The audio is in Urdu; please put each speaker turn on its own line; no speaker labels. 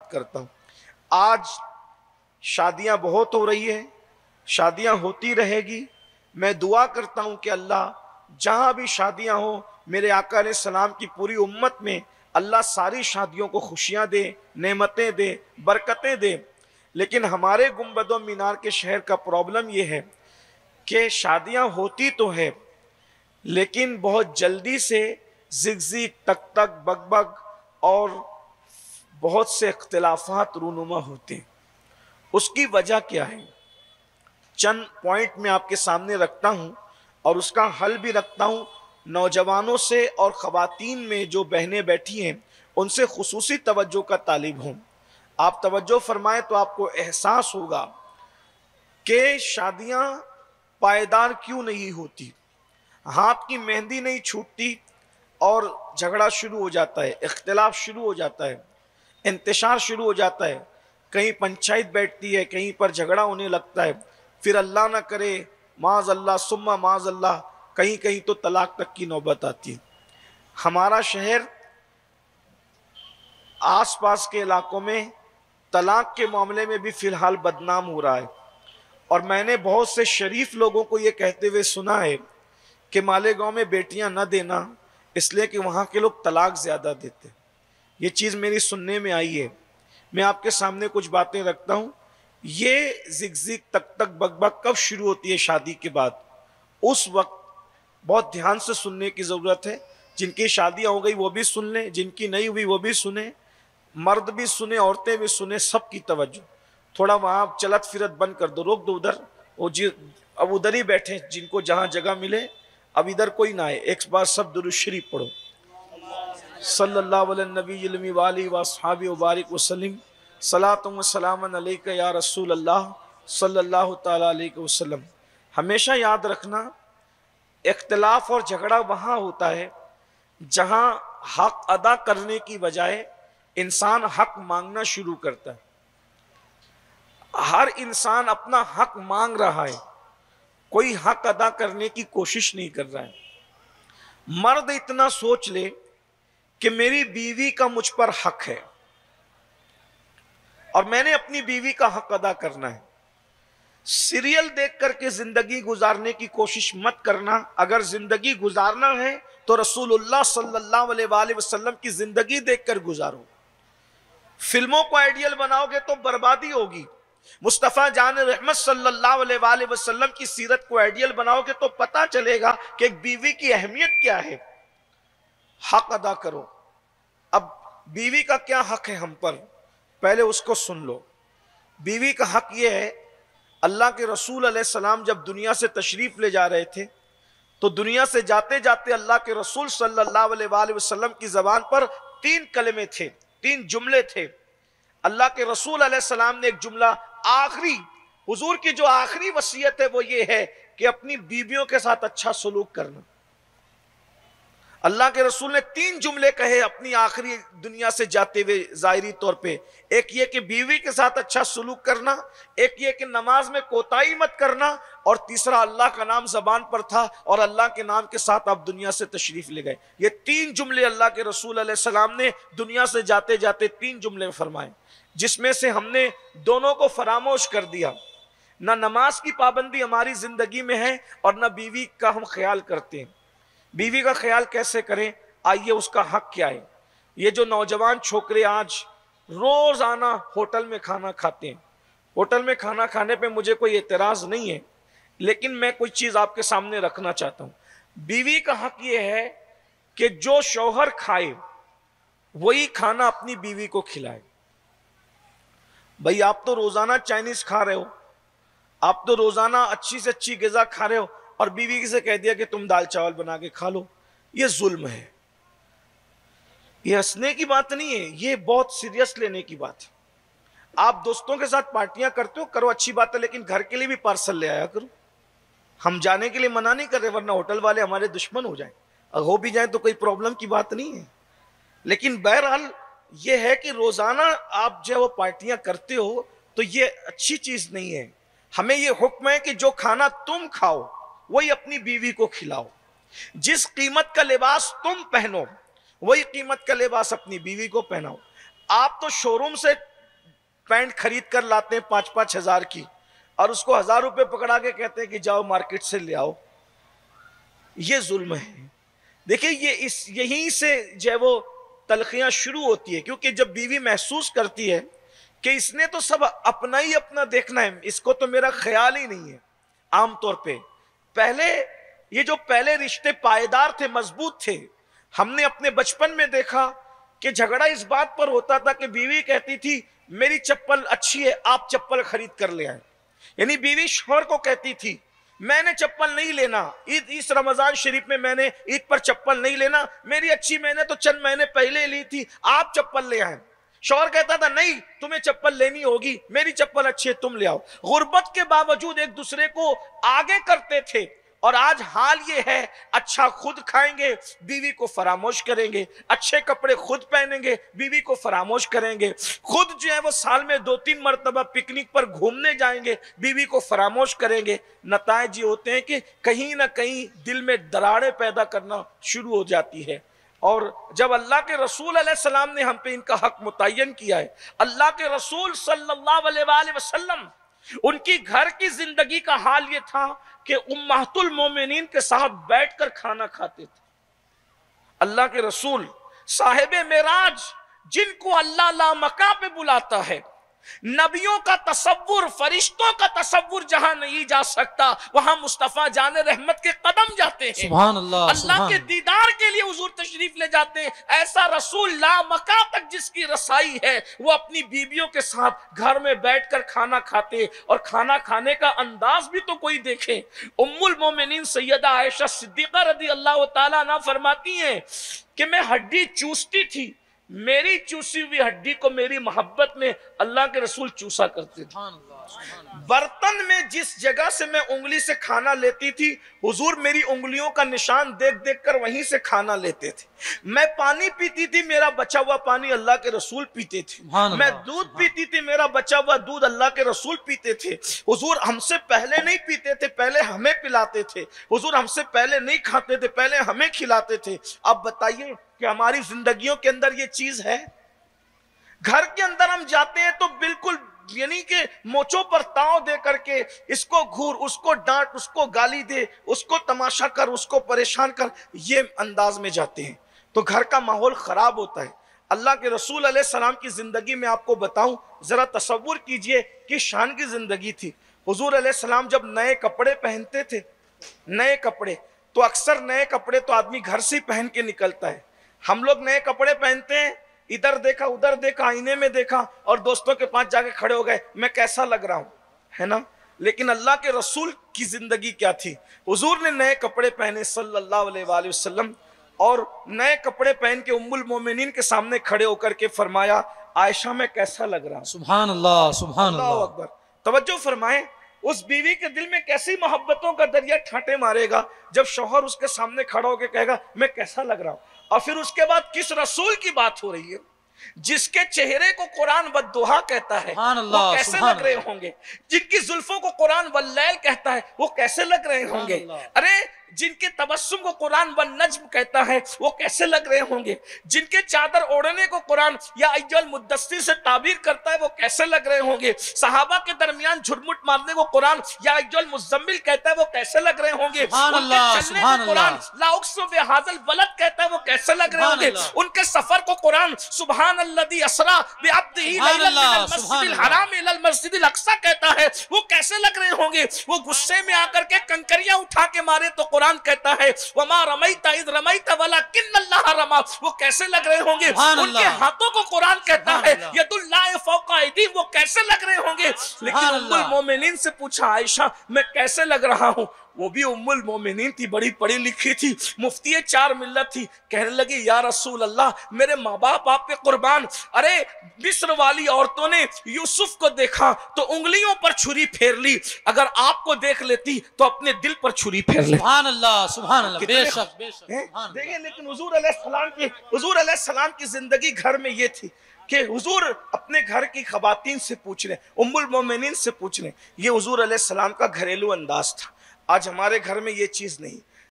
بات کرتا ہوں۔ آج شادیاں بہت ہو رہی ہیں، شادیاں ہوتی رہے گی۔ میں دعا کرتا ہوں کہ اللہ جہاں بھی شادیاں ہوں، میرے آقا علیہ السلام کی پوری امت میں اللہ ساری شادیوں کو خوشیاں دے، نعمتیں دے، برکتیں دے۔ لیکن ہمارے گنبد و مینار کے شہر کا پرابلم یہ ہے کہ شادیاں ہوتی تو ہے لیکن بہت جلدی سے زگ زگ، تک تک، بگ بگ اور بہت سے اختلافات رونما ہوتے ہیں۔ اس کی وجہ کیا ہے؟ چند پوائنٹ میں آپ کے سامنے رکھتا ہوں اور اس کا حل بھی رکھتا ہوں۔ نوجوانوں سے اور خواتین میں جو بہنیں بیٹھی ہیں ان سے خصوصی توجہ کا طالب ہوں۔ آپ توجہ فرمائیں تو آپ کو احساس ہوگا کہ شادیاں پائیدار کیوں نہیں ہوتی، ہاتھ کی مہندی نہیں چھوٹتی اور جھگڑا شروع ہو جاتا ہے، اختلاف شروع ہو جاتا ہے، انتشار شروع ہو جاتا ہے، کہیں پنچایت بیٹھتی ہے، کہیں پر جھگڑا ہونے لگتا ہے، پھر اللہ نہ کرے معاذ اللہ ثم معاذ اللہ کہیں کہیں تو طلاق تک کی نوبت آتی ہے۔ ہمارا شہر آس پاس کے علاقوں میں طلاق کے معاملے میں بھی فی الحال بدنام ہو رہا ہے، اور میں نے بہت سے شریف لوگوں کو یہ کہتے ہوئے سنا ہے کہ مالیگاؤں میں بیٹیاں نہ دینا اس لیے کہ وہاں کے لوگ طلاق زیادہ دیتے۔ یہ چیز میری سننے میں آئی ہے۔ میں آپ کے سامنے کچھ باتیں رکھتا ہوں۔ یہ زگ زگ، تک تک، بگ بگ کب شروع ہوتی ہے؟ شادی کے بعد۔ اس وقت بہت دھیان سے سننے کی ضرورت ہے۔ جن کی شادیاں ہو گئی وہ بھی سن لیں، جن کی نہیں ہوئی وہ بھی سنیں، مرد بھی سنیں، عورتیں بھی سنیں، سب کی توجہ۔ تھوڑا وہاں چلت فرت بند کر دو، روک دو ادھر، اب ادھر ہی بیٹھیں جن کو جہاں جگہ ملے، اب ادھر کوئی نہ آئے۔ ایک بار سب درود شریف پڑھو، صلی اللہ علیہ النبی المی وآلہ واصحابہ وبارک وسلم، صلاۃ و سلام علیک یا رسول اللہ صلی اللہ تعالی علیہ وسلم۔ ہمیشہ یاد رکھنا اختلاف اور جھگڑا وہاں ہوتا ہے جہاں حق ادا کرنے کی بجائے انسان حق مانگنا شروع کرتا ہے۔ ہر انسان اپنا حق مانگ رہا ہے، کوئی حق ادا کرنے کی کوشش نہیں کر رہا ہے۔ مرد اتنا سوچ لے کہ میری بیوی کا مجھ پر حق ہے اور میں نے اپنی بیوی کا حق ادا کرنا ہے۔ سیریل دیکھ کر کے زندگی گزارنے کی کوشش مت کرنا۔ اگر زندگی گزارنا ہے تو رسول اللہ صلی اللہ علیہ وآلہ وسلم کی زندگی دیکھ کر گزارو۔ فلموں کو آئیڈیل بناؤ گے تو بربادی ہوگی۔ مصطفیٰ جان رحمت صلی اللہ علیہ وآلہ وسلم کی سیرت کو آئیڈیل بناؤ گے تو پتہ چلے گا کہ ایک بیوی کی اہمیت کیا ہے۔ حق ادا کرو۔ اب بیوی کا کیا حق ہے ہم پر، پہلے اس کو سن لو۔ بیوی کا حق یہ ہے، اللہ کے رسول علیہ السلام جب دنیا سے تشریف لے جا رہے تھے تو دنیا سے جاتے جاتے اللہ کے رسول صلی اللہ علیہ وآلہ وسلم کی زبان پر 3 کلمے تھے، 3 جملے تھے۔ اللہ کے رسول علیہ السلام نے ایک جملہ، آخری حضور کی جو آخری وصیت ہے وہ یہ ہے کہ اپنی بیویوں کے ساتھ اچھا سلوک کرنا۔ اللہ کے رسول نے 3 جملے کہے اپنی آخری دنیا سے جاتے ہوئے ظاہری طور پہ، ایک یہ کہ بیوی کے ساتھ اچھا سلوک کرنا، ایک یہ کہ نماز میں کوتاہی مت کرنا، اور تیسرا اللہ کا نام زبان پر تھا اور اللہ کے نام کے ساتھ آپ دنیا سے تشریف لے گئے۔ یہ 3 جملے اللہ کے رسول علیہ السلام نے دنیا سے جاتے جاتے 3 جملے فرمائے، جس میں سے ہم نے دونوں کو فراموش کر دیا۔ نہ نماز کی پابندی ہماری زندگی میں ہے اور نہ بیوی کا ہم خیال کرتے ہیں۔ بیوی کا خیال کیسے کریں؟ آئیے اس کا حق کیا ہے۔ یہ جو نوجوان چھوکرے آج روزانہ ہوٹل میں کھانا کھاتے ہیں، ہوٹل میں کھانا کھانے پہ مجھے کوئی اعتراض نہیں ہے، لیکن میں کوئی چیز آپ کے سامنے رکھنا چاہتا ہوں۔ بیوی کا حق یہ ہے کہ جو شوہر کھائے وہی کھانا اپنی بیوی کو کھلائے۔ بھئی آپ تو روزانہ چائنیز کھا رہے ہو، آپ تو روزانہ اچھی سے اچھی غذا کھا رہے ہو، اور بیوی سے کہہ دیا کہ تم دال چاول بنا کے کھا لو۔ یہ ظلم ہے، یہ ہنسنے کی بات نہیں ہے، یہ بہت سیریس لینے کی بات ہے۔ آپ دوستوں کے ساتھ پارٹیاں کرتے ہو، کرو، اچھی بات ہے، لیکن گھر کے لیے بھی پارسل لے آیا کرو۔ ہم جانے کے لیے منع نہیں کر رہے، ورنہ ہوٹل والے ہمارے دشمن ہو جائیں، اور ہو بھی جائیں تو کوئی پرابلم کی بات نہیں ہے۔ لیکن بہرحال یہ ہے کہ روزانہ آپ جو وہ پارٹیاں کرتے ہو تو یہ اچھی چیز نہیں ہے۔ ہمیں یہ حکم ہے کہ جو کھانا تم کھاؤ وہی اپنی بیوی کو کھلاؤ، جس قیمت کا لباس تم پہنو وہی قیمت کا لباس اپنی بیوی کو پہناؤ۔ آپ تو شو روم سے پینٹ خرید کر لاتے ہیں 5-5 ہزار کی، اور اس کو 1000 روپے پکڑا کے کہتے ہیں کہ جاؤ مارکیٹ سے لے آؤ. یہ ظلم ہے. دیکھیں یہیں سے جو ہے وہ تلخیاں شروع ہوتی ہے، کیونکہ جب بیوی محسوس کرتی ہے کہ اس نے تو سب اپنا ہی اپنا دیکھنا ہے، اس کو تو میرا خیال ہی نہیں ہے. عام طور پہ یہ جو پہلے رشتے پائیدار تھے، مضبوط تھے، ہم نے اپنے بچپن میں دیکھا کہ جھگڑا اس بات پر ہوتا تھا کہ بیوی کہتی تھی میری چپل اچھی ہے، آپ چپل خرید کر لے آئیں. یعنی بیوی شوہر کو کہتی تھی میں نے چپل نہیں لینا، اس رمضان شریف میں نے عید پر چپل نہیں لینا، میری اچھی میں نے تو چند مہینے پہلے لی تھی، آپ چپل لے آئیں. شوہر کہتا تھا نہیں تمہیں چپل لینی ہوگی، میری چپل اچھی ہے تم لے آؤ. غربت کے باوجود ایک دوسرے کو آگے کرتے تھے. اور آج حال یہ ہے اچھا خود کھائیں گے بیوی کو فراموش کریں گے، اچھے کپڑے خود پہنیں گے بیوی کو فراموش کریں گے، خود جو ہے وہ سال میں 2-3 مرتبہ پکنک پر گھومنے جائیں گے بیوی کو فراموش کریں گے. نتائج یہ ہوتے ہیں کہ کہیں نہ کہیں دل میں دراڑیں پیدا کرنا شروع ہو جاتی ہے. اور جب اللہ کے رسول علیہ السلام نے ہم پہ ان کا حق متعین کیا ہے، اللہ کے رسول صلی اللہ علیہ وآلہ وسلم ان کی گھر کی زندگی کا حال یہ تھا کہ امہات المومنین کے ساتھ بیٹھ کر کھانا کھاتے تھے. اللہ کے رسول صاحب معراج جن کو اللہ لامکاں پہ بلاتا ہے، نبیوں کا تصور، فرشتوں کا تصور جہاں نہیں جا سکتا وہاں مصطفیٰ جان رحمت کے قدم جاتے ہیں.
سبحان اللہ.
اللہ کے دیدار کے لیے حضور تشریف لے جاتے ہیں. ایسا رسول لامکاں تک جس کی رسائی ہے وہ اپنی بیویوں کے ساتھ گھر میں بیٹھ کر کھانا کھاتے، اور کھانا کھانے کا انداز بھی تو کوئی دیکھے. ام المومنین سیدہ عائشہ صدیقہ رضی اللہ تعالیٰ عنہ فرماتی ہیں کہ میں ہڈی چوستی تھی، میری چوسی ہوئی ہڈی کو میری محبت میں اللہ کے رسول چوسا کرتے تھے. برتن میں جس جگہ سے میں انگلی سے کھانا لیتی تھی حضور میری انگلیوں کا نشان دیکھ دیکھ کر وہیں سے کھانا لیتے تھے. میں پانی پیتی تھی، میرا بچا ہوا پانی اللہ کے رسول پیتے تھے. میں دودھ پیتی تھی، میرا بچا ہوا دودھ اللہ کے رسول پیتے تھے. حضور ہم سے پہلے نہیں پیتے تھے، پہلے ہمیں پلاتے تھے. حضور ہم سے پہلے نہیں کھاتے تھے، پہلے ہمیں کھلاتے تھے. اب بتائیے کہ ہماری زندگیوں کے اندر یہ چیز ہے؟ گھر کے اندر ہم جاتے ہیں تو بالکل یعنی کہ موچوں پر تاؤ دے کر کے اس کو گھور، اس کو ڈانٹ، اس کو گالی دے، اس کو تماشا کر، اس کو پریشان کر، یہ انداز میں جاتے ہیں تو گھر کا ماحول خراب ہوتا ہے. اللہ کے رسول علیہ السلام کی زندگی میں آپ کو بتاؤں، ذرا تصور کیجئے کہ شان کی زندگی تھی. حضور علیہ السلام جب نئے کپڑے پہنتے تھے، نئے کپڑے تو اکثر نئے کپڑے تو آدمی گھر سے پہن کے نکلتا ہے. ہم لوگ نئے کپڑے پہنتے ہیں، ادھر دیکھا ادھر دیکھا، آئینے میں دیکھا اور دوستوں کے پاس جا کے کھڑے ہو گئے میں کیسا لگ رہا ہوں، ہے نا. لیکن اللہ کے رسول کی زندگی کیا تھی؟ حضور نے نئے کپڑے پہنے صلی اللہ علیہ وآلہ وسلم، اور نئے کپڑے پہن کے ام المومنین کے سامنے کھڑے ہو کر کے فرمایا عائشہ میں کیسا لگ رہا ہوں.
سبحان اللہ. سبحان
اللہ
اللہ.
اکبر. توجہ فرمائیں، اس بیوی کے دل میں کیسی محبتوں کا دریا ٹھاٹے مارے گا جب شوہر اس کے سامنے کھڑا ہو کے کہے گا میں کیسا لگ رہا ہوں. اور پھر اس کے بعد کس رسول کی بات ہو رہی ہے جس کے چہرے کو قرآن والضحیٰ کہتا ہے، وہ کیسے لگ رہے ہوں گے؟ جن کی زلفوں کو قرآن واللیل کہتا ہے وہ کیسے لگ رہے ہوں گے؟ ارے جن کے تبسم کو قرآن والنجم کہتا ہے وہ کیسے لگ رہے ہوں گے؟ جن کے چادر اوڑھنے کو قرآن یا ایھا المدثر سے تعبیر کرتا ہے وہ کیسے لگ رہے ہوں گے؟ صحابہ کے درمیان جھرمٹ مارنے کو قرآن یا ایھا المزمل کہتا ہے وہ کیسے لگ رہے ہوں گے؟ ان کے چلنے کو قرآن لا اقسم بھٰذا البلد کہتا ہے وہ کیسے لگ رہے ہوں گے؟ ان کے سفر کو قرآن سبحان الذی اسریٰ بعبدہ لیلا من المسجد الحرام الی المسجد الاقصی کہتا ہے وہ کیسے لگ رہے ہوں گے؟ وہ غصے میں آ کر کے کنکریاں اٹھا کے مارے تو قرآن کہتا ہے وَمَا رَمَيْتَ إِذْ رَمَيْتَ وَلَكِنَّ اللَّهَ رَمَى، وہ کیسے لگ رہے ہوں گے؟ ان کے ہاتھوں کو قرآن کہتا ہے یَدُ اللَّهِ فَوْقَ أَيْدِیہِم، وہ کیسے لگ رہے ہوں گے؟ لیکن ام المومنین سے پوچھا عائشہ میں کیسے لگ رہا ہوں؟ وہ بھی ام المومنین تھی، بڑی پڑھی لکھی تھی، مفتی 4 ملت تھی. کہنے لگی یا رسول اللہ میرے ماں باپ آپ پہ قربان، ارے مصر والی عورتوں نے یوسف کو دیکھا تو انگلیوں پر چھری پھیر لی، اگر آپ کو دیکھ لیتی تو اپنے دل پر چھری پھیر لیتی.
سبحان اللہ. سبحان اللہ. بے شک بے شک.
دیکھیں لیکن حضور علیہ السلام کی زندگی گھر میں یہ تھی کہ حضور اپنے گھر کی خواتین سے پوچھ رہے، ام المومنین سے پوچھ رہے. یہ حضور علیہ السلام کا گھریلو انداز تھا. آج ہمارے گھر میں یہ چیز نہیں.